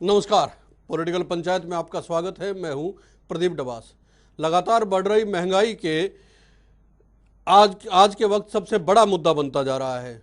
नमस्कार। पॉलिटिकल पंचायत में आपका स्वागत है। मैं हूं प्रदीप डबास। लगातार बढ़ रही महंगाई के आज के वक्त सबसे बड़ा मुद्दा बनता जा रहा है।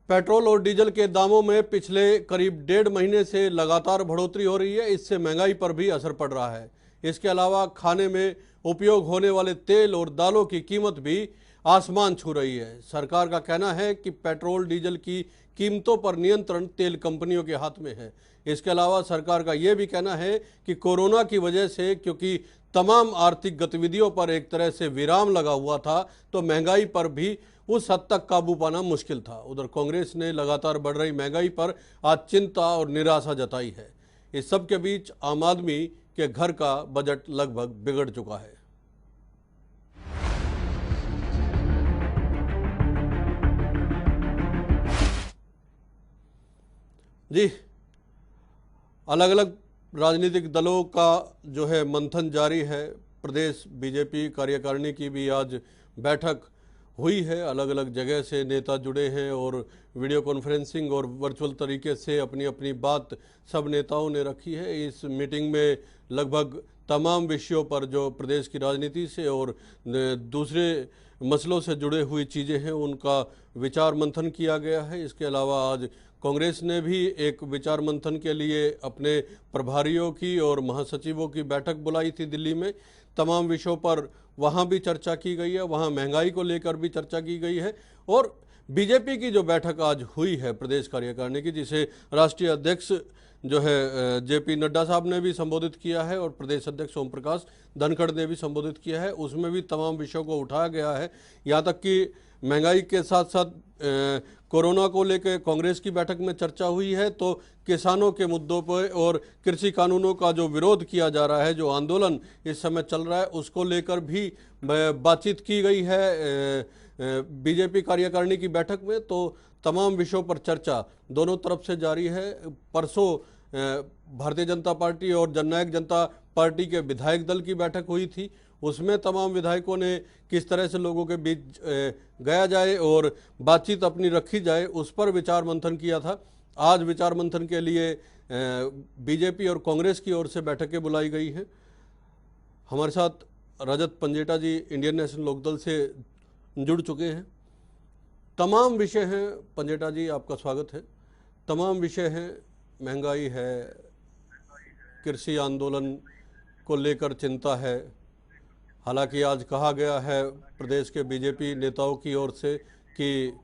पेट्रोल और डीजल के दामों में पिछले करीब 1.5 महीने से लगातार बढ़ोतरी हो रही है। इससे महंगाई पर भी असर पड़ रहा है। इसके अलावा खाने में उपयोग होने वाले तेल और दालों की कीमत भी आसमान छू रही है। सरकार का कहना है कि पेट्रोल डीजल की कीमतों पर नियंत्रण तेल कंपनियों के हाथ में है। इसके अलावा सरकार का यह भी कहना है कि कोरोना की वजह से, क्योंकि तमाम आर्थिक गतिविधियों पर एक तरह से विराम लगा हुआ था, तो महंगाई पर भी उस हद तक काबू पाना मुश्किल था। उधर कांग्रेस ने लगातार बढ़ रही महंगाई पर आज चिंता और निराशा जताई है। इस सब के बीच आम आदमी के घर का बजट लगभग बिगड़ चुका है। जी, अलग अलग राजनीतिक दलों का जो है मंथन जारी है। प्रदेश बीजेपी कार्यकारिणी की भी आज बैठक हुई है। अलग अलग जगह से नेता जुड़े हैं और वीडियो कॉन्फ्रेंसिंग और वर्चुअल तरीके से अपनी अपनी बात सब नेताओं ने रखी है। इस मीटिंग में लगभग तमाम विषयों पर जो प्रदेश की राजनीति से और दूसरे मसलों से जुड़े हुई चीज़ें हैं उनका विचार मंथन किया गया है। इसके अलावा आज कांग्रेस ने भी एक विचार मंथन के लिए अपने प्रभारियों की और महासचिवों की बैठक बुलाई थी दिल्ली में। तमाम विषयों पर वहाँ भी चर्चा की गई है। वहाँ महंगाई को लेकर भी चर्चा की गई है। और बीजेपी की जो बैठक आज हुई है प्रदेश कार्यकारिणी की, जिसे राष्ट्रीय अध्यक्ष जो है जेपी नड्डा साहब ने भी संबोधित किया है और प्रदेश अध्यक्ष ओम प्रकाश धनखड़ ने भी संबोधित किया है, उसमें भी तमाम विषयों को उठाया गया है। यहाँ तक कि महंगाई के साथ साथ कोरोना को लेकर कांग्रेस की बैठक में चर्चा हुई है, तो किसानों के मुद्दों पर और कृषि कानूनों का जो विरोध किया जा रहा है, जो आंदोलन इस समय चल रहा है, उसको लेकर भी बातचीत की गई है बीजेपी कार्यकारिणी की बैठक में। तो तमाम विषयों पर चर्चा दोनों तरफ से जारी है। परसों भारतीय जनता पार्टी और जननायक जनता पार्टी के विधायक दल की बैठक हुई थी। उसमें तमाम विधायकों ने किस तरह से लोगों के बीच गया जाए और बातचीत अपनी रखी जाए, उस पर विचार मंथन किया था। आज विचार मंथन के लिए बीजेपी और कांग्रेस की ओर से बैठकें बुलाई गई हैं। हमारे साथ रजत पंजेटा जी इंडियन नेशनल लोकदल से जुड़ चुके हैं। तमाम विषय हैं। पंजेटा जी, आपका स्वागत है। तमाम विषय हैं, महंगाई है, कृषि आंदोलन को लेकर चिंता है। हालांकि आज कहा गया है प्रदेश के बीजेपी नेताओं की ओर से कि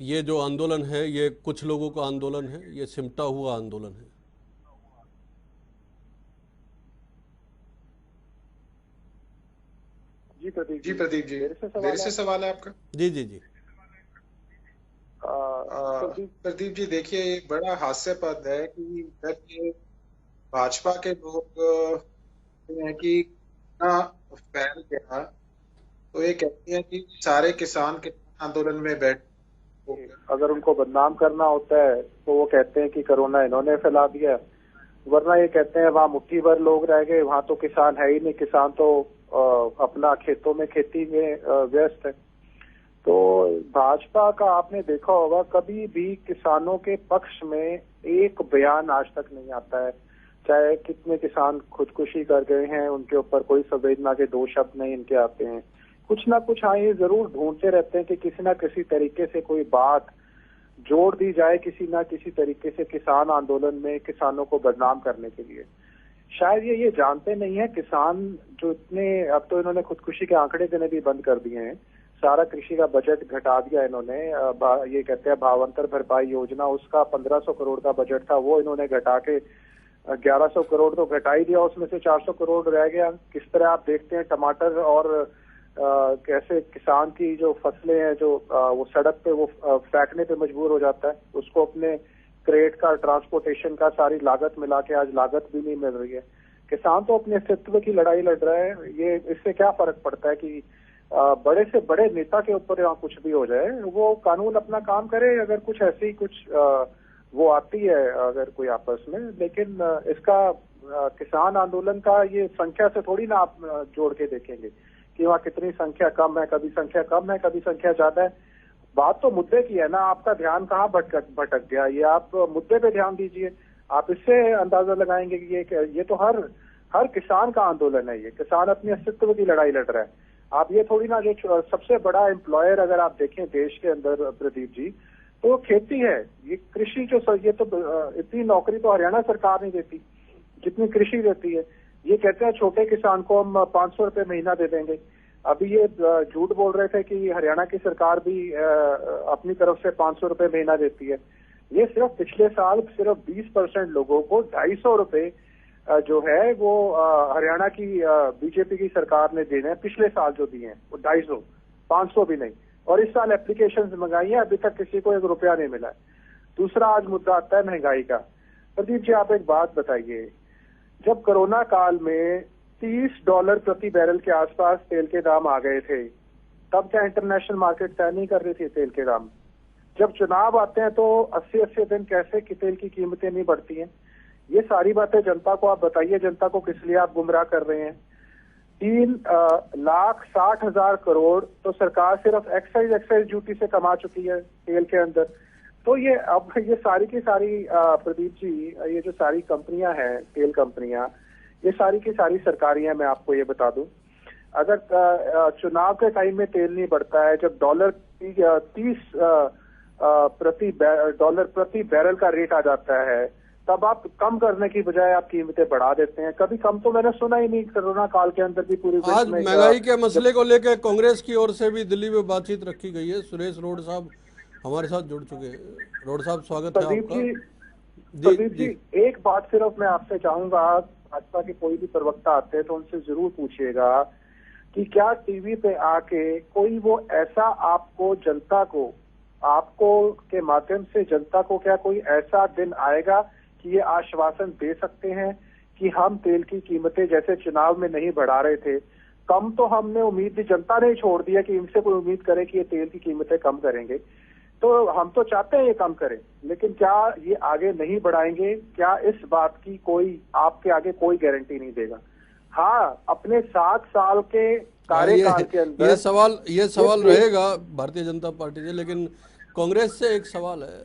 ये जो आंदोलन है ये कुछ लोगों का आंदोलन है, ये सिमटा हुआ आंदोलन है। जी प्रदीप जी, मेरे से सवाल है आपका। जी जी जी। प्रदीप जी, देखिए, एक बड़ा हास्यास्पद है कि जब ये भाजपा के लोग कहते हैं कि ना फैल गया, तो ये कहते हैं कि सारे किसान आंदोलन में बैठ, अगर उनको बदनाम करना होता है तो वो कहते हैं कि कोरोना इन्होंने फैला दिया, वरना ये कहते हैं वहाँ मुट्ठी भर लोग रह गए, वहाँ तो किसान है ही नहीं, किसान तो अपना खेतों में खेती में व्यस्त है। तो भाजपा का आपने देखा होगा कभी भी किसानों के पक्ष में एक बयान आज तक नहीं आता है। चाहे कितने किसान खुदकुशी कर गए हैं, उनके ऊपर कोई संवेदना के दो शब्द नहीं इनके आते हैं। कुछ ना कुछ ये जरूर ढूंढते रहते हैं कि किसी ना किसी तरीके से कोई बात जोड़ दी जाए, किसी ना किसी तरीके से किसान आंदोलन में किसानों को बदनाम करने के लिए। शायद ये जानते नहीं है किसान जो इतने, अब तो इन्होंने खुदकुशी के आंकड़े देने भी बंद कर दिए हैं, सारा कृषि का बजट घटा दिया इन्होंने। ये कहते हैं भावांतर भरपाई योजना, उसका 1500 करोड़ का बजट था, वो इन्होंने घटा के 1100 करोड़ तो घटा ही दिया, उसमें से 400 करोड़ रह गया। किस तरह आप देखते हैं टमाटर और कैसे किसान की जो फसलें हैं जो वो सड़क पे वो फेंकने पे मजबूर हो जाता है, उसको अपने क्रेट का ट्रांसपोर्टेशन का सारी लागत मिला के आज लागत भी नहीं मिल रही है। किसान तो अपने अस्तित्व की लड़ाई लड़ रहा है। ये इससे क्या फर्क पड़ता है कि बड़े से बड़े नेता के ऊपर यहाँ कुछ भी हो जाए, वो कानून अपना काम करे। अगर कुछ ऐसी कुछ वो आती है अगर कोई आपस में, लेकिन इसका किसान आंदोलन का ये संख्या से थोड़ी ना आप जोड़ के देखेंगे कि वहाँ कितनी संख्या कम है, कभी संख्या कम है, कभी संख्या ज्यादा है। बात तो मुद्दे की है ना, आपका ध्यान कहाँ भटक गया, ये आप मुद्दे पे ध्यान दीजिए। आप इससे अंदाजा लगाएंगे कि ये तो हर किसान का आंदोलन है, ये किसान अपने अस्तित्व की लड़ाई लड़ रहा है। आप ये थोड़ी ना, जो सबसे बड़ा एम्प्लॉयर अगर आप देखें देश के अंदर प्रदीप जी, तो वो खेती है। ये कृषि ये तो इतनी नौकरी तो हरियाणा सरकार नहीं देती जितनी कृषि देती है। ये कहते हैं छोटे किसान को हम 500 रुपए महीना दे देंगे। अभी ये झूठ बोल रहे थे कि हरियाणा की सरकार भी अपनी तरफ से 500 रुपए महीना देती है। ये सिर्फ पिछले साल सिर्फ 20% लोगों को 250 रुपए जो है वो हरियाणा की बीजेपी की सरकार ने देने हैं। पिछले साल जो दिए हैं वो 250, 500 भी नहीं। और इस साल एप्लीकेशंस मंगाई है, अभी तक किसी को 1 रुपया नहीं मिला है। दूसरा आज मुद्दा आता है महंगाई का। प्रदीप जी आप एक बात बताइए, जब कोरोना काल में $30 प्रति बैरल के आसपास तेल के दाम आ गए थे, तब क्या इंटरनेशनल मार्केट तय नहीं कर रही थी तेल के दाम? जब चुनाव आते हैं तो 80-80 दिन कैसे कि तेल की कीमतें नहीं बढ़ती हैं? ये सारी बातें जनता को आप बताइए, जनता को किस लिए आप गुमराह कर रहे हैं? 3,60,000 करोड़ तो सरकार सिर्फ एक्साइज ड्यूटी से कमा चुकी है तेल के अंदर। तो ये अब ये सारी की सारी प्रदीप जी, ये जो सारी कंपनियां हैं, तेल कंपनियां, ये सारी की सारी सरकारी हैं। मैं आपको ये बता दूं, अगर चुनाव के टाइम में तेल नहीं बढ़ता है, जब $30 प्रति बैरल का रेट आ जाता है, तब आप कम करने की बजाय आप कीमतें बढ़ा देते हैं। कभी कम तो मैंने सुना ही नहीं कोरोना काल के अंदर भी पूरी। आज महंगाई के मसले को लेकर कांग्रेस की ओर से भी दिल्ली में बातचीत रखी गई है। सुरेश रोड साहब हमारे साथ जुड़ चुके हैं। रोड साहब स्वागत है आपका। प्रदीप जी एक बात सिर्फ मैं आपसे चाहूंगा, भाजपा के कोई भी प्रवक्ता आते हैं तो उनसे जरूर पूछिएगा कि क्या टीवी पे आके कोई वो ऐसा आपको जनता को, आपको के माध्यम से जनता को क्या कोई ऐसा दिन आएगा कि ये आश्वासन दे सकते हैं कि हम तेल की कीमतें जैसे चुनाव में नहीं बढ़ा रहे थे, कम तो हमने उम्मीद दी, जनता ने छोड़ दिया कि इनसे कोई उम्मीद करे कि ये तेल की कीमतें कम करेंगे। तो हम तो चाहते हैं ये कम करें, लेकिन क्या ये आगे नहीं बढ़ाएंगे? क्या इस बात की कोई आपके आगे कोई गारंटी नहीं देगा? हाँ, अपने 7 साल के कार्यकाल के अंदर ये सवाल रहेगा भारतीय जनता पार्टी से। लेकिन कांग्रेस से एक सवाल है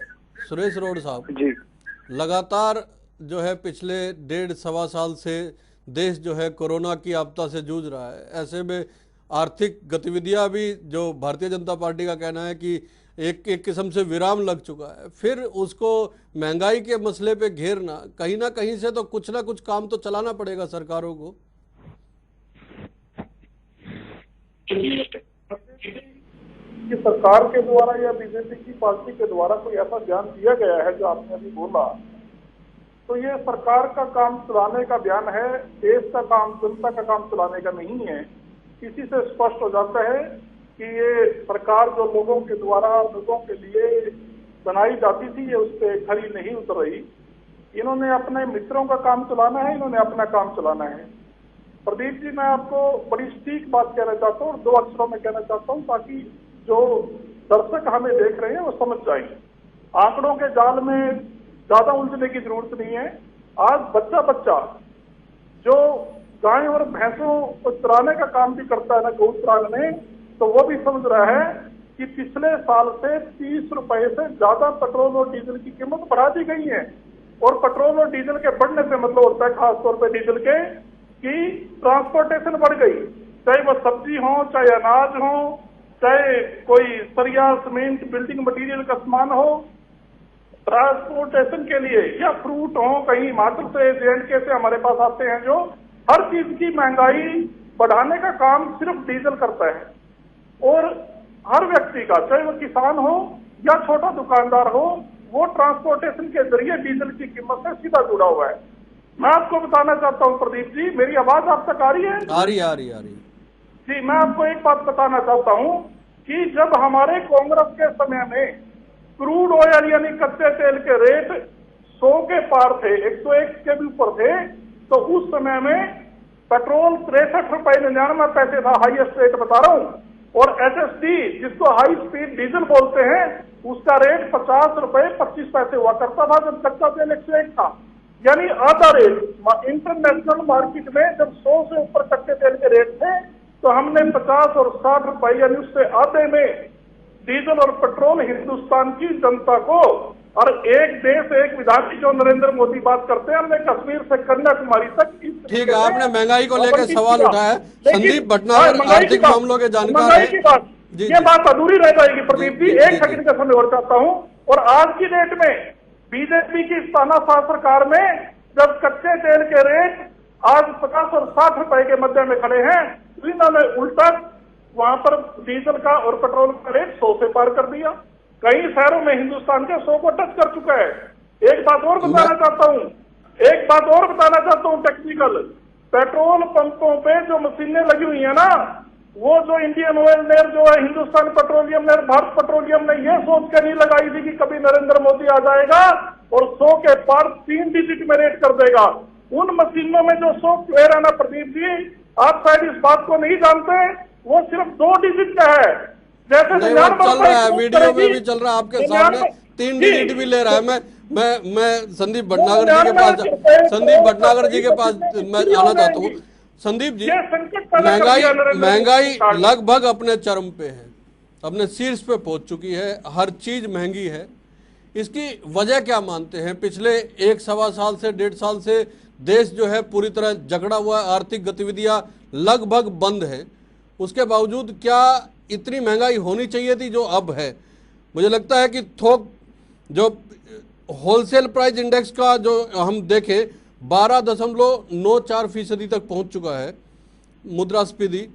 सुरेश रोड साहब जी। लगातार जो है पिछले 1.5-1.25 साल से देश जो है कोरोना की आपदा से जूझ रहा है। ऐसे में आर्थिक गतिविधियां भी, जो भारतीय जनता पार्टी का कहना है कि एक किस्म से विराम लग चुका है, फिर उसको महंगाई के मसले पे घेरना, कहीं ना कहीं से तो कुछ ना कुछ काम तो चलाना पड़ेगा सरकारों को। कि सरकार के द्वारा या बीजेपी की पार्टी के द्वारा कोई ऐसा बयान दिया गया है जो आपने अभी बोला, तो ये सरकार का काम चलाने का बयान है, देश का काम, जनता का काम चलाने का नहीं है। इसी से स्पष्ट हो जाता है कि ये सरकार जो लोगों के द्वारा, लोगों के लिए बनाई जाती थी, ये उस पर खरी नहीं उतर रही। इन्होंने अपने मित्रों का काम चलाना है, इन्होंने अपना काम चलाना है। प्रदीप जी मैं आपको बड़ी सटीक बात कहना चाहता हूँ और 2 अक्षरों में कहना चाहता हूँ ताकि जो दर्शक हमें देख रहे हैं वो समझ जाएंगे। आंकड़ों के जाल में ज्यादा उलझने की जरूरत नहीं है। आज बच्चा जो गाय और भैंसों को चराने का काम भी करता है ना, गौ चराने, तो वो भी समझ रहा है कि पिछले साल से 30 रुपए से ज्यादा पेट्रोल और डीजल की कीमत बढ़ा दी गई है। और पेट्रोल और डीजल के बढ़ने से मतलब होता है खासतौर पर डीजल के कि ट्रांसपोर्टेशन बढ़ गई, चाहे वो सब्जी हो, चाहे अनाज हो, चाहे कोई सरिया, सीमेंट, बिल्डिंग मटेरियल का सामान हो, ट्रांसपोर्टेशन के लिए, या फ्रूट हो, कहीं हिमाचल से, जे&के से हमारे पास आते हैं, जो हर चीज की महंगाई बढ़ाने का काम सिर्फ डीजल करता है। और हर व्यक्ति का, चाहे वो किसान हो या छोटा दुकानदार हो, वो ट्रांसपोर्टेशन के जरिए डीजल की कीमत से सीधा जुड़ा हुआ है। मैं आपको बताना चाहता हूं प्रदीप जी, मेरी आवाज आप तक आ रही है? आ रही जी। मैं आपको एक बात बताना चाहता हूं कि जब हमारे कांग्रेस के समय में क्रूड ऑयल यानी कच्चे तेल के रेट 100 के पार थे, 101 के भी ऊपर थे, तो उस समय में पेट्रोल 63 रुपए 99 पैसे था, हाईएस्ट रेट बता रहा हूं। और एसएसडी जिसको हाई स्पीड डीजल बोलते हैं, उसका रेट 50 रुपए 25 पैसे हुआ करता था जब कच्चा तेल 101 था, यानी आधा रेट। इंटरनेशनल मार्केट में जब 100 से ऊपर कच्चे तेल के रेट थे, तो हमने 50 और 60 रुपए यानी उससे आधे में डीजल और पेट्रोल हिंदुस्तान की जनता को, और एक देश एक विधान की जो नरेंद्र मोदी बात करते हैं, हमने कश्मीर से कन्याकुमारी तक ठीक है, आपने महंगाई को लेकर पाबंदी सवाल किया। उठाया। लेकिन- संदीप भटनागर महंगाई की आर्थिक बात- मामलों के जानकार महंगाई हैं। की बात, जी, ये जी। बात अधूरी रह जाएगी प्रदीप जी, जी, जी, एक जी, सेकंड का समय और चाहता हूं। और आज की डेट में बीजेपी की तानाशाह सरकार में जब कच्चे तेल के रेट आज 50 और 60 रुपए के मध्य में खड़े हैं, तो इन्होंने उल्टा वहां पर डीजल का और पेट्रोल का रेट 100 से पार कर दिया। कई शहरों में हिंदुस्तान के 100 को टच कर चुका है। एक बात और बताना चाहता हूं टेक्निकल, पेट्रोल पंपों पे जो मशीनें लगी हुई है ना, वो जो इंडियन ऑयल ने, जो है हिंदुस्तान पेट्रोलियम ने, भारत पेट्रोलियम ने ये सोच के नहीं लगाई थी कि कभी नरेंद्र मोदी आ जाएगा और 100 के पार 3 डिजिट में रेट कर देगा। उन मशीनों में जो सॉफ्टवेयर है ना प्रदीप जी, आप शायद इस बात को नहीं जानते, वो सिर्फ 2 डिजिट का है। जैसे नहीं, वो चल रहा है, वीडियो में भी चल रहा है आपके सामने, 3 डिजिट भी ले रहा है। मैं संदीप भटनागर जी के पास, संदीप भटनागर जी के पास मैं आना चाहता हूँ। संदीप जी, महंगाई लगभग अपने चरम पे है, अपने शीर्ष पे पहुंच चुकी है, हर चीज महंगी है। इसकी वजह क्या मानते हैं? पिछले 1-1.25 साल से 1.5 साल से देश जो है पूरी तरह जकड़ा हुआ है, आर्थिक गतिविधियां लगभग बंद है। उसके बावजूद क्या इतनी महंगाई होनी चाहिए थी जो अब है? मुझे लगता है कि थोक जो होलसेल प्राइस इंडेक्स का जो हम देखें 12.94% तक पहुंच चुका है मुद्रास्फीति।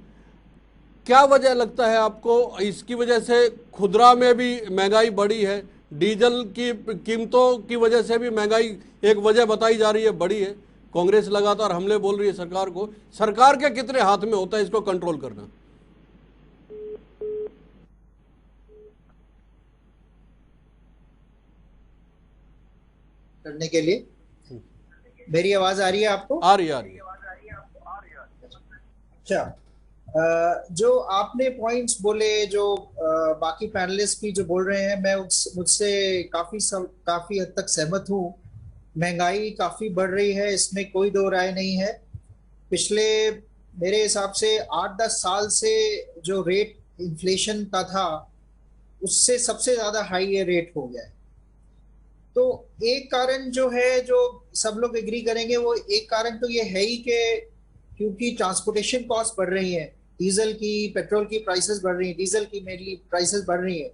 क्या वजह लगता है आपको? इसकी वजह से खुदरा में भी महंगाई बढ़ी है, डीजल की कीमतों की वजह से भी महंगाई एक वजह बताई जा रही है बढ़ी है। कांग्रेस लगातार हमले बोल रही है सरकार को। सरकार के कितने हाथ में होता है इसको कंट्रोल करना? करने के लिए मेरी आवाज आ रही है आपको? आ रही है। अच्छा, जो आपने पॉइंट्स बोले, जो बाकी पैनलिस्ट भी जो बोल रहे हैं, मैं मुझसे काफी हद तक सहमत हूँ। महंगाई काफी बढ़ रही है, इसमें कोई दो राय नहीं है। पिछले मेरे हिसाब से 8-10 साल से जो रेट इन्फ्लेशन का था, उससे सबसे ज्यादा हाई ये रेट हो गया है। तो एक कारण जो है, जो सब लोग एग्री करेंगे, वो एक कारण तो ये है ही कि क्योंकि ट्रांसपोर्टेशन कॉस्ट बढ़ रही है, डीजल की, पेट्रोल की प्राइसेस बढ़ रही है, डीजल की मेनली प्राइसेस बढ़ रही है,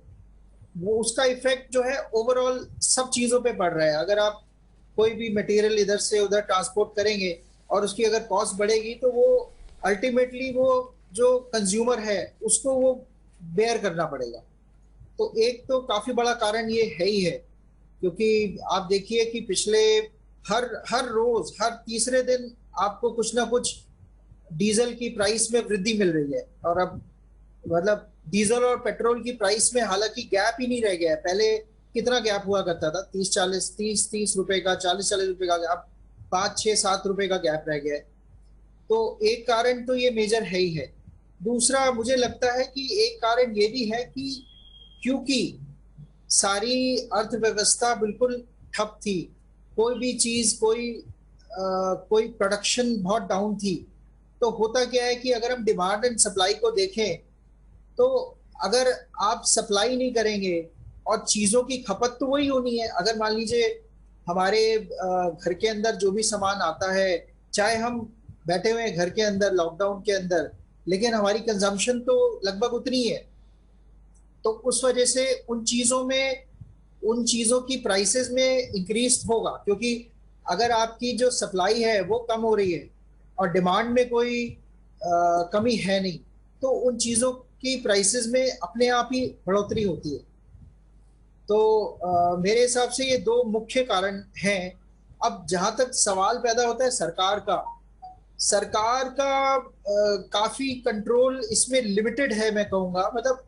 वो उसका इफेक्ट जो है ओवरऑल सब चीजों पे पड़ रहा है। अगर आप कोई भी मटेरियल इधर से उधर ट्रांसपोर्ट करेंगे और उसकी अगर कॉस्ट बढ़ेगी, तो वो अल्टीमेटली वो जो कंज्यूमर है उसको वो बेयर करना पड़ेगा। तो एक तो काफी बड़ा कारण ये है ही है, क्योंकि आप देखिए कि पिछले हर रोज, हर तीसरे दिन आपको कुछ ना कुछ डीजल की प्राइस में वृद्धि मिल रही है। और अब मतलब डीजल और पेट्रोल की प्राइस में हालांकि गैप ही नहीं रह गया है। पहले कितना गैप हुआ करता था, 30 रुपए का, 40 रुपए का, अब 5-6-7 रुपए का गैप रह गया है। तो एक कारण तो ये मेजर है ही है। दूसरा मुझे लगता है कि एक कारण ये भी है कि क्योंकि सारी अर्थव्यवस्था बिल्कुल ठप थी, कोई भी चीज, कोई प्रोडक्शन बहुत डाउन थी। तो होता क्या है कि अगर हम डिमांड एंड सप्लाई को देखें, तो अगर आप सप्लाई नहीं करेंगे और चीजों की खपत तो वही होनी है। अगर मान लीजिए हमारे घर के अंदर जो भी सामान आता है, चाहे हम बैठे हुए हैं घर के अंदर लॉकडाउन के अंदर, लेकिन हमारी कंजम्पशन तो लगभग उतनी है। तो उस वजह से उन चीजों की प्राइसेस में इंक्रीज होगा, क्योंकि अगर आपकी जो सप्लाई है वो कम हो रही है और डिमांड में कोई कमी है नहीं, तो उन चीजों की प्राइसेस में अपने आप ही बढ़ोतरी होती है। तो मेरे हिसाब से ये दो मुख्य कारण हैं। अब जहां तक सवाल पैदा होता है सरकार का काफी कंट्रोल इसमें लिमिटेड है, मैं कहूँगा। मतलब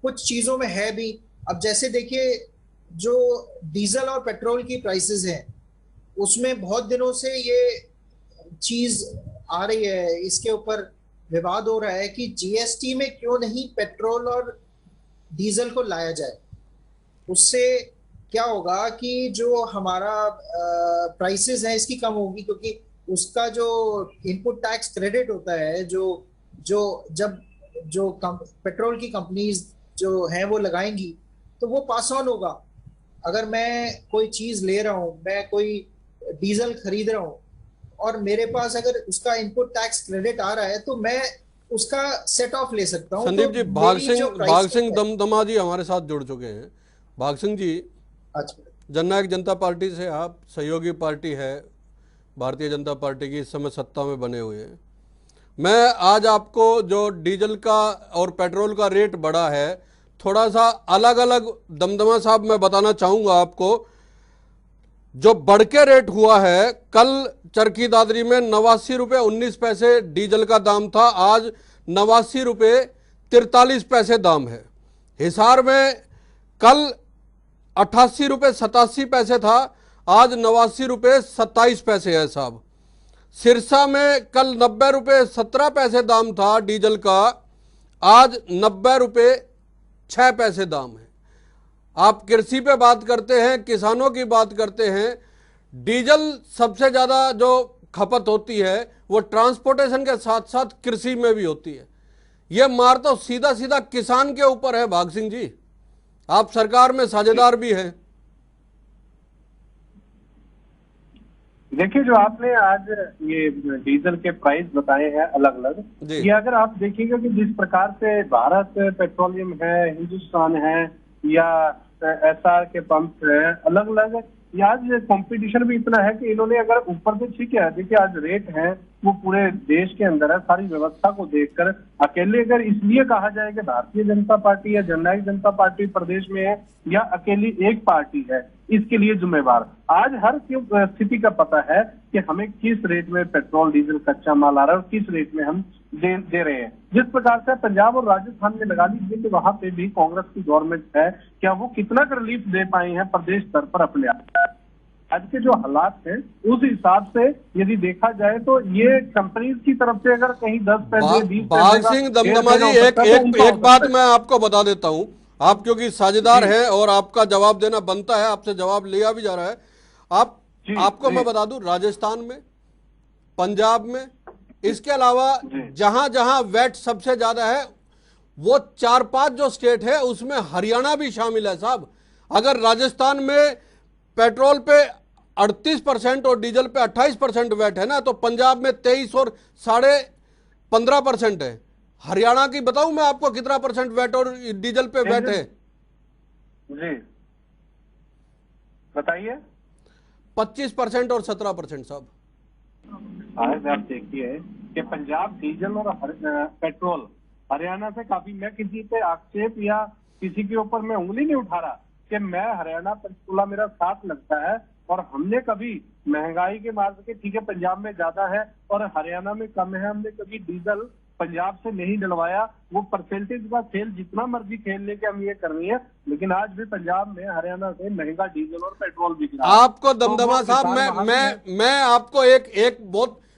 कुछ चीजों में है भी। अब जैसे देखिए, जो डीजल और पेट्रोल की प्राइसेस हैं, उसमें बहुत दिनों से ये चीज आ रही है, इसके ऊपर विवाद हो रहा है कि जीएसटी में क्यों नहीं पेट्रोल और डीजल को लाया जाए। उससे क्या होगा कि जो हमारा प्राइसेस है इसकी कम होगी, क्योंकि उसका जो इनपुट टैक्स क्रेडिट होता है, जो पेट्रोल की कंपनीज जो हैं वो लगाएंगी तो वो पास ऑन होगा। अगर मैं कोई चीज ले रहा हूँ, मैं कोई डीजल खरीद रहा हूँ और मेरे पास अगर उसका इनपुट टैक्स क्रेडिट आ रहा है तो मैं उसका सेट ऑफ ले सकता हूँ। संदीप तो जी, मेरी जो भाग सिंह प्राइसिंग है, दमदमा जी हमारे साथ जुड़ चुके हैं। भाग सिंह जी, अच्छा, जननायक जनता पार्टी से आप सहयोगी पार्टी है भारतीय जनता पार्टी की, इस समय सत्ता में बने हुए हैं। मैं आज आपको जो डीजल का और पेट्रोल का रेट बढ़ा है, थोड़ा सा अलग अलग दमदमा साहब मैं बताना चाहूँगा आपको। जो बढ़ के रेट हुआ है, कल चरखी दादरी में 89 रुपये 19 पैसे डीजल का दाम था, आज 89 रुपये 43 पैसे दाम है। हिसार में कल 88 रुपये 87 पैसे था, आज 89 रुपये 27 पैसे है साहब। सिरसा में कल 90 रुपये 17 पैसे दाम था डीजल का, आज 90 रुपये 6 पैसे दाम है। आप कृषि पे बात करते हैं, किसानों की बात करते हैं, डीजल सबसे ज़्यादा जो खपत होती है वो ट्रांसपोर्टेशन के साथ साथ कृषि में भी होती है। ये मार तो सीधा सीधा किसान के ऊपर है। भाग सिंह जी, आप सरकार में साझेदार भी हैं। देखिए, जो आपने आज ये डीजल के प्राइस बताए हैं अलग अलग, ये अगर आप देखिएगा कि जिस प्रकार से भारत पेट्रोलियम है, हिंदुस्तान है या एसआर के पंप है, अलग अलग, ये आज कंपटीशन भी इतना है कि इन्होंने अगर ऊपर से, ठीक है, देखिए आज रेट है वो पूरे देश के अंदर है, सारी व्यवस्था को देखकर अकेले अगर इसलिए कहा जाए कि भारतीय जनता पार्टी या जननायक जनता पार्टी प्रदेश में है या अकेली एक पार्टी है, इसके लिए जिम्मेवार आज हर स्थिति का पता है कि हमें किस रेट में पेट्रोल डीजल कच्चा माल आ रहा है और किस रेट में हम दे रहे हैं। जिस प्रकार से पंजाब और राजस्थान में लगा लीजिए कि वहां पे भी कांग्रेस की गवर्नमेंट है, क्या वो कितना रिलीफ दे पाई है प्रदेश स्तर पर अपने आप? आज के जो हालात हैं उस हिसाब से यदि देखा जाए तो ये कंपनीज की तरफ से अगर कहीं 10 पैसे 20 भाग सिंह दमदमा जी, एक बात मैं आपको बता देता हूं, आप क्योंकि साझेदार हैं और आपका जवाब देना बनता है, आपसे जवाब लिया भी जा रहा है। आपको मैं बता दूं, राजस्थान में, पंजाब में, इसके अलावा जहां जहां वैट सबसे ज्यादा है वो 4-5 जो स्टेट है उसमें हरियाणा भी शामिल है साहब। अगर राजस्थान में पेट्रोल पे 38% और डीजल पे 28% वैट है ना, तो पंजाब में 23 और 15.5% है। हरियाणा की बताऊं मैं आपको कितना परसेंट वैट और डीजल पे वैट है? जी बताइए। 25% और 17% साहब। आज आप देखिए कि पंजाब डीजल और पेट्रोल हरियाणा से काफी, मैं किसी पे आक्षेप या किसी के ऊपर मैं उंगली नहीं उठा रहा कि मैं हरियाणा पंचकूला मेरा साथ लगता है और हमने कभी महंगाई के मार्ग के, ठीक है, पंजाब में ज्यादा है और हरियाणा में कम है, हमने कभी डीजल पंजाब से नहीं डलवाया। वो परसेंटेज का खेल जितना मर्जी खेल लेके हम ये करनी है, लेकिन आज भी पंजाब में हरियाणा से महंगा डीजल और पेट्रोल बिक रहा है। आपको दमदमा साहब मैं आपको एक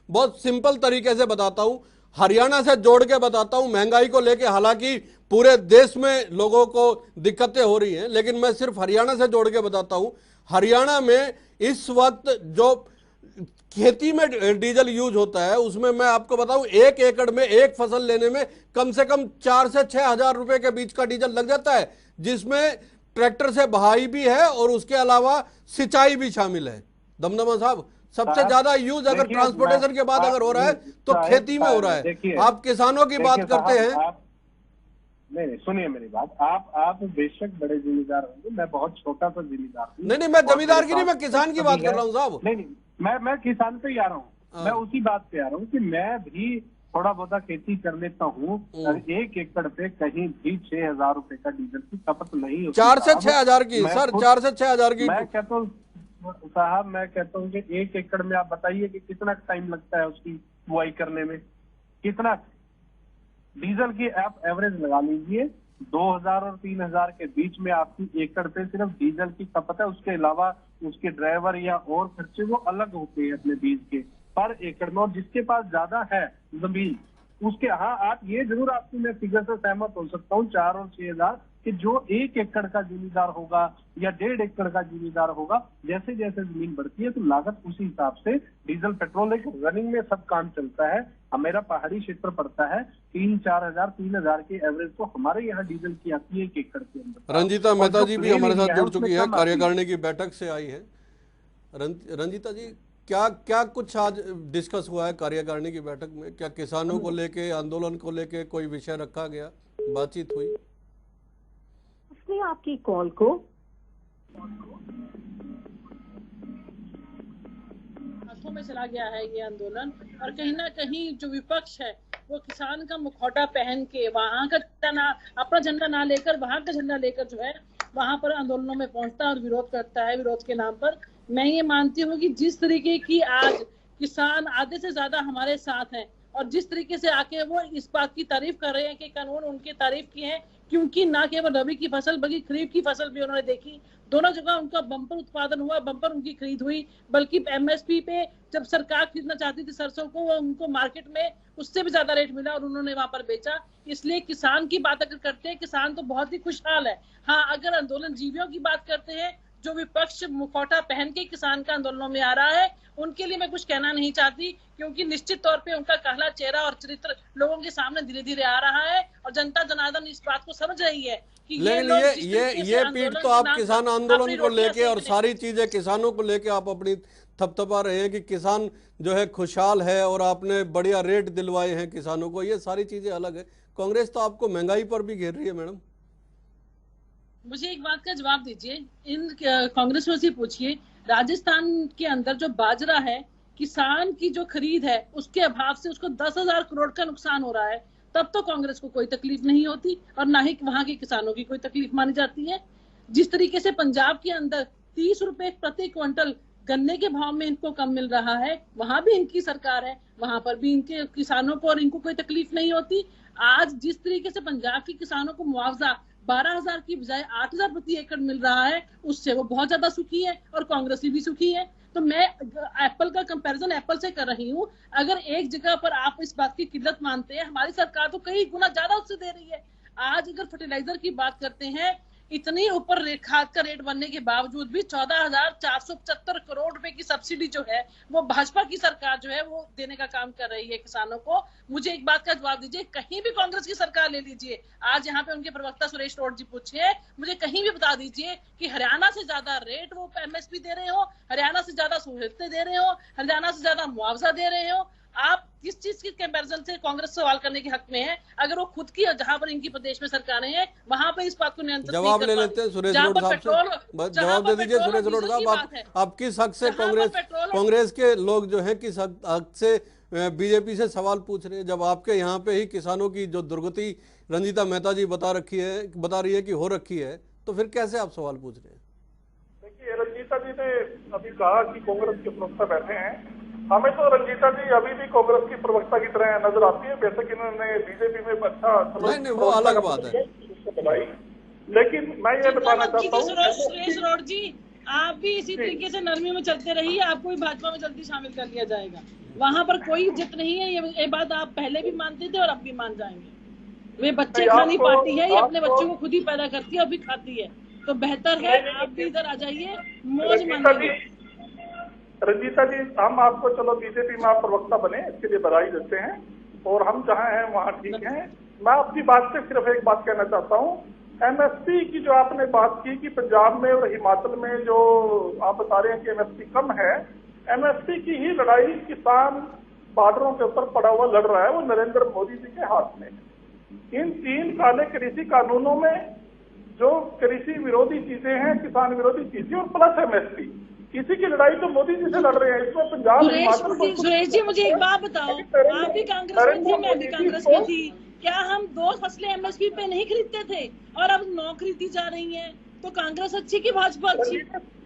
बहुत सिंपल तरीके से बताता हूं, हरियाणा से जोड़ के बताता हूं महंगाई को लेके। हालांकि पूरे देश में लोगों को दिक्कतें हो रही हैं, लेकिन मैं सिर्फ हरियाणा से जोड़ के बताता हूं। हरियाणा में इस वक्त जो खेती में डीजल यूज होता है उसमें मैं आपको बताऊं, 1 एकड़ में एक फसल लेने में कम से कम 4 से 6 हजार रुपए के बीच का डीजल लग जाता है, जिसमें ट्रैक्टर से बहाई भी है और उसके अलावा सिंचाई भी शामिल है। दमदमा साहब, सबसे ज्यादा यूज अगर ट्रांसपोर्टेशन के बाद अगर हो रहा है तो खेती में हो रहा है। आप किसानों की बात करते हैं। नहीं, सुनिए मेरी बात, आप बेशक बड़े जिम्मेदार होंगे, मैं बहुत छोटा सा जिम्मेदार हूँ। नहीं, मैं जमींदार की नहीं, मैं किसान की बात कर रहा हूँ साहब। नहीं, मैं किसान पे ही आ रहा हूँ, मैं उसी बात पे आ रहा हूँ कि मैं भी थोड़ा बहुत खेती कर लेता हूँ। 1 एकड़ पे कहीं भी 6,000 रुपए का डीजल की खपत नहीं होती। 4 से 6 हजार की सर, 4 से 6 हजार की। मैं कहता हूँ साहब, मैं कहता हूँ कि 1 एकड़ में आप बताइए कि कितना टाइम लगता है उसकी बुआई करने में, कितना डीजल की आप एवरेज लगा लीजिए, 2000 और 3000 के बीच में आपकी एकड़ पे सिर्फ डीजल की खपत है। उसके अलावा उसके ड्राइवर या और खर्चे वो अलग होते हैं अपने बीज के पर एकड़ में। और जिसके पास ज्यादा है जमीन उसके, हाँ, आप ये जरूर, आपकी मैं फिगर से सहमत हो सकता हूँ, 4 और 6,000 कि जो 1 एकड़ का जिम्मेदार होगा या 1.5 एकड़ का जिम्मेदार होगा, जैसे जैसे जमीन बढ़ती है तो लागत उसी हिसाब से, डीजल पेट्रोल एक रनिंग में सब काम चलता है। अब मेरा पहाड़ी क्षेत्र पड़ता है 3-4 हजार 3,000 के एवरेज, तो हमारे यहाँ डीजल की आती है 1 एकड़ के अंदर। रंजीता मेहता जी भी हमारे साथ जुड़ चुकी है, उसमें कम कार्यकारिणी की बैठक से आई है। रंजीता जी, क्या क्या कुछ आज डिस्कस हुआ है कार्यकारिणी की बैठक में? क्या किसानों को लेके, आंदोलन को लेके कोई विषय रखा गया, बातचीत हुई? उसने आपकी कॉल को हाथों में चला गया है ये आंदोलन, और कहीं ना कहीं जो विपक्ष है वो किसान का मुखौटा पहन के वहां का अपना झंडा ना लेकर वहां का झंडा लेकर जो है वहां पर आंदोलनों में पहुंचता है और विरोध करता है। विरोध के नाम पर मैं ये मानती हूँ कि जिस तरीके की आज किसान आधे से ज्यादा हमारे साथ हैं, और जिस तरीके से आके वो इस बात की तारीफ कर रहे हैं कि कानून उनकी तारीफ की है, क्योंकि ना केवल रबी की फसल बल्कि खरीफ की फसल भी उन्होंने देखी। दोनों जगह उनका बम्पर उत्पादन हुआ, बम्पर उनकी खरीद हुई, बल्कि एमएसपी पे जब सरकार खरीदना चाहती थी सरसों को, वो उनको मार्केट में उससे भी ज्यादा रेट मिला और उन्होंने वहां पर बेचा। इसलिए किसान की बात अगर करते हैं, किसान तो बहुत ही खुशहाल है। हाँ, अगर आंदोलन जीवियों की बात करते हैं, जो विपक्ष मुखौटा पहन के किसान का आंदोलनों में आ रहा है, उनके लिए मैं कुछ कहना नहीं चाहती, क्योंकि निश्चित तौर पे उनका काला चेहरा और चरित्र लोगों के सामने धीरे धीरे आ रहा है, और जनता जनार्दन इस बात को समझ रही है कि लेकिन ये पीठ तो आप किसान आंदोलन को लेके और सारी चीजें किसानों को लेके आप अपनी थपथपा रहे हैं कि किसान जो है खुशहाल है और आपने बढ़िया रेट दिलवाए हैं किसानों को, ये सारी चीजें अलग है। कांग्रेस तो आपको महंगाई पर भी घेर रही है मैडम। मुझे एक बात का जवाब दीजिए, इन कांग्रेस में से पूछिए, राजस्थान के अंदर जो बाजरा है, किसान की जो खरीद है उसके अभाव से उसको 10,000 करोड़ का नुकसान हो रहा है, तब तो कांग्रेस को कोई तकलीफ नहीं होती और ना ही वहां के किसानों की कोई तकलीफ मानी जाती है। जिस तरीके से पंजाब के अंदर 30 रुपए प्रति क्विंटल गन्ने के भाव में इनको कम मिल रहा है, वहां भी इनकी सरकार है, वहां पर भी इनके किसानों को और इनको कोई तकलीफ नहीं होती। आज जिस तरीके से पंजाब के किसानों को मुआवजा 12,000 की बजाय 8,000 प्रति एकड़ मिल रहा है, उससे वो बहुत ज्यादा सुखी है और कांग्रेस भी सुखी है। तो मैं एप्पल का कंपैरिजन एप्पल से कर रही हूँ। अगर एक जगह पर आप इस बात की किल्लत मानते हैं, हमारी सरकार तो कई गुना ज्यादा उससे दे रही है। आज अगर फर्टिलाइजर की बात करते हैं, इतनी ऊपर खाद का रेट बनने के बावजूद भी 14,475 करोड़ रुपए की सब्सिडी जो है वो भाजपा की सरकार जो है वो देने का काम कर रही है किसानों को। मुझे एक बात का जवाब दीजिए, कहीं भी कांग्रेस की सरकार ले लीजिए, आज यहाँ पे उनके प्रवक्ता सुरेश रोड जी पूछिए, मुझे कहीं भी बता दीजिए कि हरियाणा से ज्यादा रेट वो एमएसपी दे रहे हो, हरियाणा से ज्यादा सहूलियतें दे रहे हो, हरियाणा से ज्यादा मुआवजा दे रहे हो। आप किस चीज के कंपैरिजन से कांग्रेस सवाल करने के हक में है? अगर वो खुद की जहां पर इनकी प्रदेश में सरकारें हैं वहां पर इस बात को नियंत्रित जवाब ले लेते हैं सुरेश रोड साहब से, जवाब दे दीजिए सुरेश रोड साहब। आप किस हक से कांग्रेस के लोग जो हैं किस हक से बीजेपी से सवाल पूछ रहे हैं, जब आपके यहाँ पे ही किसानों की जो दुर्गति रंजीता मेहता जी बता रही है कि हो रखी है, तो फिर कैसे आप सवाल पूछ रहे हैं? देखिए, रंजीता जी ने अभी कहा कि कांग्रेस के प्रवक्ता बैठे हैं। हमें तो रंजीता जी अभी भी कांग्रेस की प्रवक्ता की तरह नजर आती है, बेशक इन्होंने बीजेपी में अच्छा नहीं वो अलग बात है। लेकिन मैं ये बताना चाहता हूँ, सुरेश रोड जी, आप भी इसी तरीके से नरमी में चलते रहिए, आपको भी भाजपा में जल्दी शामिल कर लिया जाएगा। वहां पर कोई इज्जत नहीं है, ये बात आप पहले भी मानते थे और अब भी मान जाएंगे। वे बच्चे खानी पार्टी है, ये अपने बच्चों को खुद ही पैदा करती है और भी खाती है, तो बेहतर है आप भी इधर आ जाइए, मौज मानिए। रंजीता जी, हम आपको चलो बीजेपी में आप प्रवक्ता बने, इसके लिए बधाई देते हैं, और हम जहाँ हैं वहाँ ठीक हैं। मैं अपनी बात से सिर्फ एक बात कहना चाहता हूँ, एमएसपी की जो आपने बात की कि पंजाब में और हिमाचल में जो आप बता रहे हैं कि एमएसपी कम है, एमएसपी की ही लड़ाई किसान बॉर्डरों के ऊपर पड़ा हुआ लड़ रहा है, वो नरेंद्र मोदी जी के हाथ में। इन 3 काले कृषि कानूनों में जो कृषि विरोधी चीजें हैं, किसान विरोधी चीजें और प्लस एमएसपी, किसी की लड़ाई तो मोदी जी से लड़ रहे हैं। इसमें पंजाब सुरेश जी, मुझे एक बात बताओ, आप भी कांग्रेस में थी, मैं भी कांग्रेस में थी, क्या हम 2 फसलें एमएसपी पे नहीं खरीदते थे और अब 9 खरीदी जा रही हैं? तो कांग्रेस अच्छी कि भाजपा अच्छी?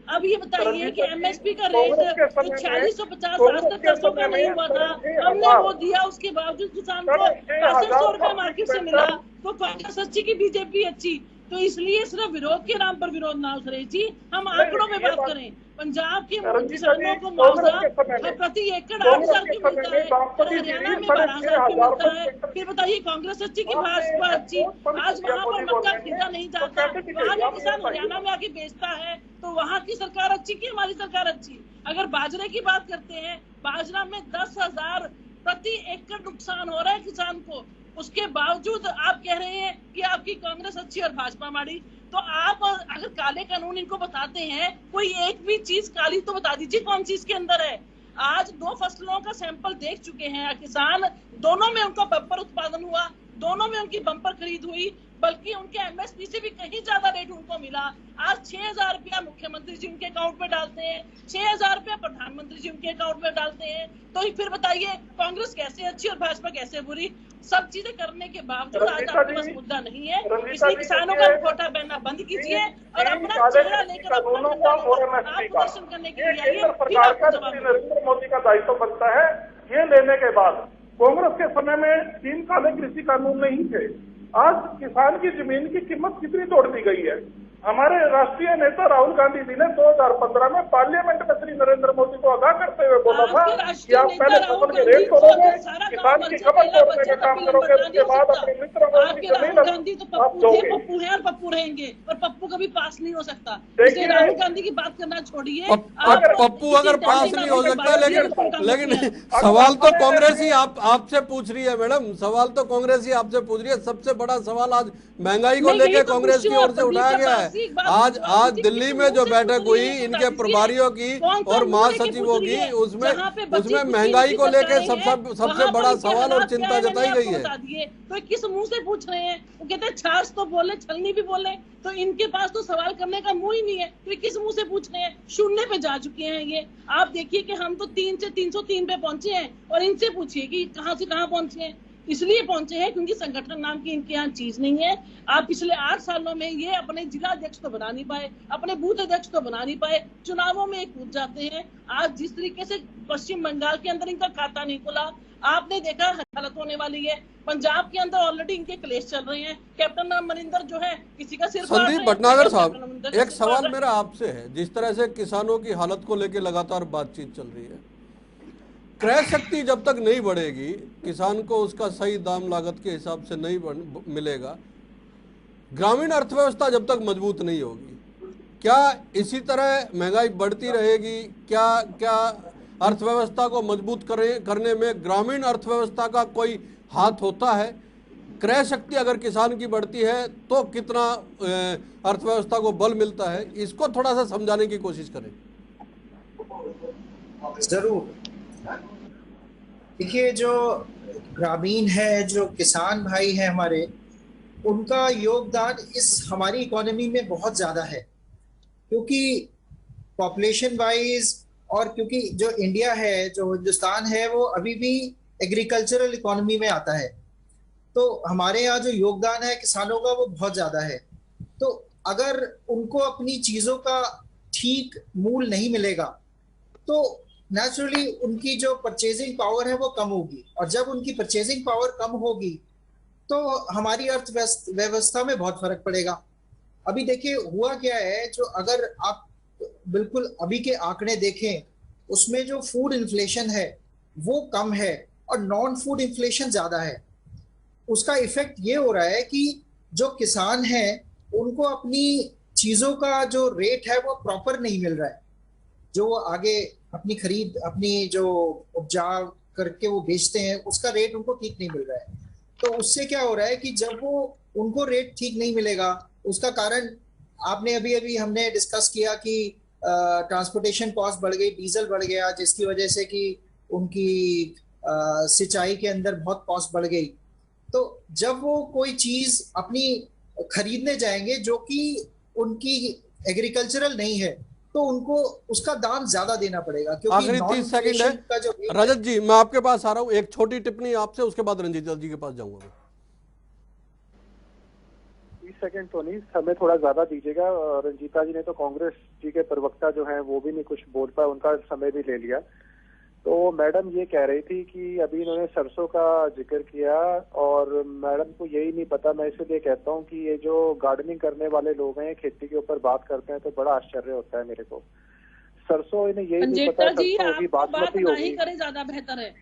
अब ये बताइए कि एमएसपी का रेट जो 4650 आज तक सरसों का नहीं हुआ था, हमने वो दिया, उसके बावजूद किसान को 6500 रुपए मार्केट से मिला, तो कांग्रेस अच्छी की बीजेपी अच्छी? तो इसलिए सिर्फ विरोध के नाम पर विरोध ना सुरेश जी, हम आंकड़ों में बात करें। पंजाब के किसानों को मुआवजा प्रति एकड़ 8,000 की मिलता है और हरियाणा में 12,000 की मिलता है। फिर बताइए कांग्रेस अच्छी की भाजपा अच्छी? आज वहाँ पर मक्का खरीदा नहीं जाता, वहाँ भी किसान हरियाणा में आके बेचता है, तो वहाँ की सरकार अच्छी की हमारी सरकार अच्छी? अगर बाजरे की बात करते हैं, बाजरा में 10,000 प्रति एकड़ नुकसान हो रहा है किसान को। उसके बावजूद आप कह रहे हैं कि आपकी कांग्रेस अच्छी और भाजपा माड़ी। तो आप अगर काले कानून इनको बताते हैं, कोई एक भी चीज काली तो बता दीजिए कौन सी इसके अंदर है। आज 2 फसलों का सैंपल देख चुके हैं किसान, दोनों में उनका बम्पर उत्पादन हुआ, दोनों में उनकी बम्पर खरीद हुई, बल्कि उनके एमएसपी से भी कहीं ज्यादा रेट उनको मिला। आज 6,000 रुपया मुख्यमंत्री जी उनके अकाउंट में डालते हैं, 6,000 रुपया प्रधानमंत्री जी उनके अकाउंट में डालते हैं। तो फिर बताइए कांग्रेस कैसे अच्छी और भाजपा कैसे बुरी? सब चीजें करने के बावजूद आज आपके पास मुद्दा नहीं है, इसलिए किसानों का मुखौटा पहनना बंद कीजिए और अपना चेहरा लेकर आप प्रदर्शन करने के लिए आइए। सरकार का नरेंद्र मोदी का दायित्व बनता है ये लेने के बाद। कांग्रेस के समय में 3 काले कृषि कानून नहीं थे। आज किसान की जमीन की कीमत कितनी तोड़ दी गई है। हमारे राष्ट्रीय नेता राहुल गांधी जी ने 2015 में पार्लियामेंट में श्री नरेंद्र मोदी को आगाह करते हुए बोला था कि आप पहले फसल के रेट तोड़ोगे, किसान की खपत तोड़ने का काम करोगे, उसके बाद अपने मित्रों को राहुल गांधी तो पप्पू है और पप्पू रहेंगे, और पप्पू कभी पास नहीं हो सकता। इसलिए राहुल गांधी की बात करना छोड़िए। पप्पू अगर पास नहीं हो सकता, लेकिन सवाल तो कांग्रेस ही आपसे पूछ रही है मैडम, सवाल तो कांग्रेस ही आपसे पूछ रही है। सबसे बड़ा सवाल आज महंगाई को लेकर कांग्रेस की ओर से उठाया गया है। आज दिल्ली में जो बैठक हुई इनके प्रभारियों की और महासचिवों की, उसमें महंगाई को लेकर सबसे बड़ा सवाल और चिंता जताई गई है। तो किस मुंह से पूछ रहे हैं? वो कहते हैं छाछ तो बोले, छलनी भी बोले, तो इनके पास तो सवाल करने का मुंह ही नहीं है। तो किस मुंह से पूछ रहे हैं? शून्य पे जा चुके हैं ये। आप देखिए कि हम तो 3 से 303 पे पहुंचे हैं, और इनसे पूछिए कि कहां से कहां पहुंचे हैं। इसलिए पहुंचे हैं क्योंकि संगठन नाम की इनके यहाँ चीज नहीं है। आप पिछले 8 सालों में ये अपने जिला अध्यक्ष तो बना नहीं पाए, अपने बूथ अध्यक्ष तो बना नहीं पाए, चुनावों में कूद जाते हैं। आज जिस तरीके से पश्चिम बंगाल के अंदर इनका खाता नहीं खुला, आपने देखा हालत होने वाली है। पंजाब के अंदर ऑलरेडी इनके क्लेश चल रहे हैं। कैप्टन अमरिंदर जो है किसी का सिर संदीप भटनागर साहब, एक सवाल मेरा आपसे है। जिस तरह से किसानों की हालत को लेकर लगातार बातचीत चल रही है, क्रय शक्ति जब तक नहीं बढ़ेगी, किसान को उसका सही दाम लागत के हिसाब से नहीं मिलेगा, ग्रामीण अर्थव्यवस्था जब तक मजबूत नहीं होगी, क्या इसी तरह महंगाई बढ़ती रहेगी? क्या अर्थव्यवस्था को मजबूत करने में ग्रामीण अर्थव्यवस्था का कोई हाथ होता है? क्रय शक्ति अगर किसान की बढ़ती है तो कितना अर्थव्यवस्था को बल मिलता है? इसको थोड़ा सा समझाने की कोशिश करें। जरूर। देखिए, जो ग्रामीण है, जो किसान भाई है हमारे, उनका योगदान इस हमारी इकोनॉमी में बहुत ज़्यादा है, क्योंकि पॉपुलेशन वाइज और क्योंकि जो इंडिया है, जो हिंदुस्तान है, वो अभी भी एग्रीकल्चरल इकोनॉमी में आता है। तो हमारे यहाँ जो योगदान है किसानों का वो बहुत ज़्यादा है। तो अगर उनको अपनी चीज़ों का ठीक मूल्य नहीं मिलेगा तो नेचुरली उनकी जो परचेजिंग पावर है वो कम होगी, और जब उनकी परचेजिंग पावर कम होगी तो हमारी अर्थव्यवस्था में बहुत फर्क पड़ेगा। अभी देखिए हुआ क्या है, जो अगर आप बिल्कुल अभी के आंकड़े देखें, उसमें जो फूड इन्फ्लेशन है वो कम है और नॉन फूड इन्फ्लेशन ज्यादा है। उसका इफेक्ट ये हो रहा है कि जो किसान हैं उनको अपनी चीजों का जो रेट है वो प्रॉपर नहीं मिल रहा है। जो वो आगे अपनी खरीद, अपनी जो उपजा करके वो बेचते हैं, उसका रेट उनको ठीक नहीं मिल रहा है। तो उससे क्या हो रहा है कि जब वो उनको रेट ठीक नहीं मिलेगा, उसका कारण आपने अभी हमने डिस्कस किया कि ट्रांसपोर्टेशन कॉस्ट बढ़ गई, डीजल बढ़ गया, जिसकी वजह से कि उनकी सिंचाई के अंदर बहुत कॉस्ट बढ़ गई। तो जब वो कोई चीज अपनी खरीदने जाएंगे जो कि उनकी एग्रीकल्चरल नहीं है, तो उनको उसका दाम ज्यादा देना पड़ेगा। क्योंकि आखिरी 30 सेकंड है। रजत जी, मैं आपके पास आ रहा हूँ, एक छोटी टिप्पणी आपसे, उसके बाद रंजीता जी के पास जाऊंगा। 30 सेकंड तो नहीं, समय थोड़ा ज्यादा दीजिएगा। रंजीता जी ने तो कांग्रेस जी के प्रवक्ता जो हैं वो भी नहीं कुछ बोल पाए, उनका समय भी ले लिया। तो मैडम ये कह रही थी कि अभी इन्होंने सरसों का जिक्र किया, और मैडम को यही नहीं पता। मैं इसलिए कहता हूँ कि ये जो गार्डनिंग करने वाले लोग हैं, खेती के ऊपर बात करते हैं, तो बड़ा आश्चर्य होता है मेरे को। सरसों इन्हें यही नहीं पता सरसों होगी, बासमती होगी। करे ज्यादा बेहतर है।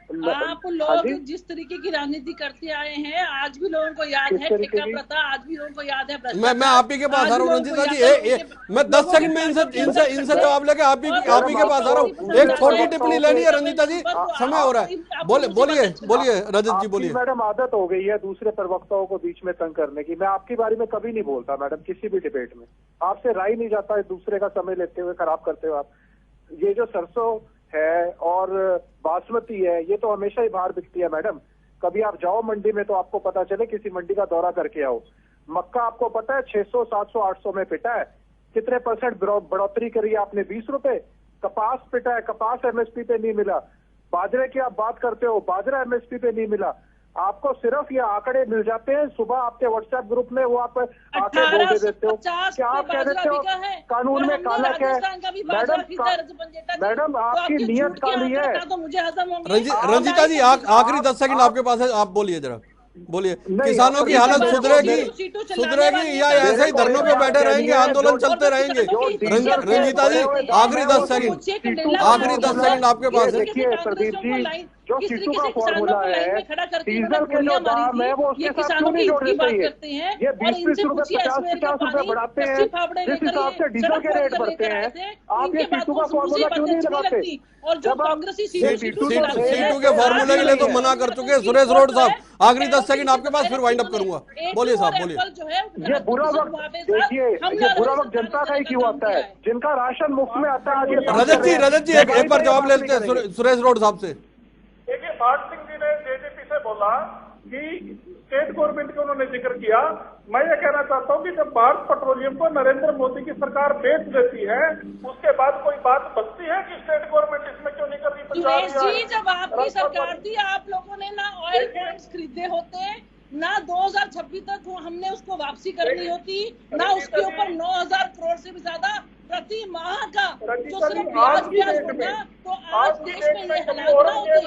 आप हाँ लोग जी, जिस तरीके की राजनीति करते आए हैं, आज भी लोगों को याद किस है तरीके ठेका की? प्रथा, आज भी लोगों को याद है मैं भ्रष्टाचार, आप ही के पास आज आ भी रहा हूँ लोगों को रंजीता जी। याद है लोगों के मैं 10 लोगों के सेकंड में कार्डों के अंदर इनसे खड्डे जवाब लेके आप ही मैडम के पास आ रहा आपको हूँ। एक दूसरे छोटी प्रवक्ताओं टिप्पणी लेनी है के रंजीता जी, समय हो रहा है। बोलिए रजत जी, आपकी बोलिए। मैडम आदत हो गई है दूसरे प्रवक्ताओं को बीच में तंग करने की। मैं आपके बारे में कभी नहीं बोलता मैडम, किसी भी डिबेट में आपसे राय नहीं जाता है, दूसरे का समय लेते हुए खराब करते हो आप। ये जो सरसों है और बासमती है, ये तो हमेशा ही बाहर बिकती है मैडम। कभी आप जाओ मंडी में तो आपको पता चले, किसी मंडी का दौरा करके आओ। मक्का आपको पता है 600, 700, 800 में पिटा है, कितने % बढ़ोतरी करी है आपने? 20 रुपए। कपास पिटा है, कपास एमएसपी पे नहीं मिला। बाजरे की आप बात करते हो, बाजरा एमएसपी पे नहीं मिला। आपको सिर्फ ये आंकड़े मिल जाते हैं सुबह आपके व्हाट्सएप ग्रुप में, वो आप आंकड़े बोल दे देते हो। क्या आप कह देते हो कानून में काला क्या है? मैडम आपकी नियत काली है। रंजीता जी, आखिरी 10 सेकंड आपके पास है, आप बोलिए जरा, बोलिए। किसानों की हालत सुधरेगी या ऐसे ही धरनों पे बैठे रहेंगे, आंदोलन चलते रहेंगे? रंजीता जी, आखिरी 10 सेकंड आपके पास है। देखिए प्रदीप जी, जो सीटू का फॉर्मूला है, डीजल के जो दाम है वो उसके साथ क्यों नहीं जोड़ने चाहिए? ये 20-20 रुपए 50-50 रुपए बढ़ाते हैं, जिस हिसाब से डीजल के रेट बढ़ते हैं, आप ये सीटू का फॉर्मूला क्यों नहीं लगाते? जब आप सीटू के फॉर्मूले के लिए तो मना कर चुके हैं सुरेश रोड साहब। आखिरी 10 सेकंड आपके पास, फिर वाइंड अप करूंगा। बोलिए साहब, बोलिए। ये बुरा वक्त देखिए, ये बुरा वक्त जनता का ही क्यों आता है? जिनका राशन मुफ्त में आता है आज ये रजत जी एक बार जवाब ले लेते हैं सुरेश रोड साहब से। देखिए, आर सिंह जी ने जेजेपी से बोला कि स्टेट गवर्नमेंट का उन्होंने जिक्र किया। मैं ये कहना चाहता हूँ कि जब भारत पेट्रोलियम को नरेंद्र मोदी की सरकार बेच देती है, उसके बाद कोई बात बनती है कि स्टेट गवर्नमेंट इसमें क्यों नहीं कर रही? जी, जब आपकी सरकार थी, आप लोगों ने ना ऑयल पॉइंट्स खरीदे होते, ना 2026 तक वो हमने उसको वापसी करनी होती, ना उसके ऊपर 9,000 करोड़ से भी ज्यादा प्रति माह का जो सिर्फ ब्याज होता, तो आज देश में ये हालात ना होते।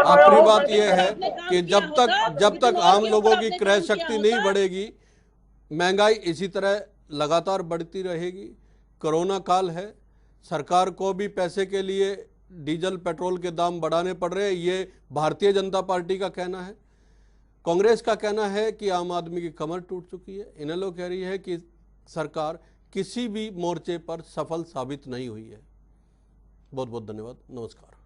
आखिरी बात यह है कि जब तक आम लोगों की क्रय शक्ति नहीं बढ़ेगी, महंगाई इसी तरह लगातार बढ़ती रहेगी। कोरोना काल है, सरकार को भी पैसे के लिए डीजल पेट्रोल के दाम बढ़ाने पड़ रहे हैं, ये भारतीय जनता पार्टी का कहना है। कांग्रेस का कहना है कि आम आदमी की कमर टूट चुकी है। इनेलो कह रही है कि सरकार किसी भी मोर्चे पर सफल साबित नहीं हुई है। बहुत बहुत धन्यवाद, नमस्कार।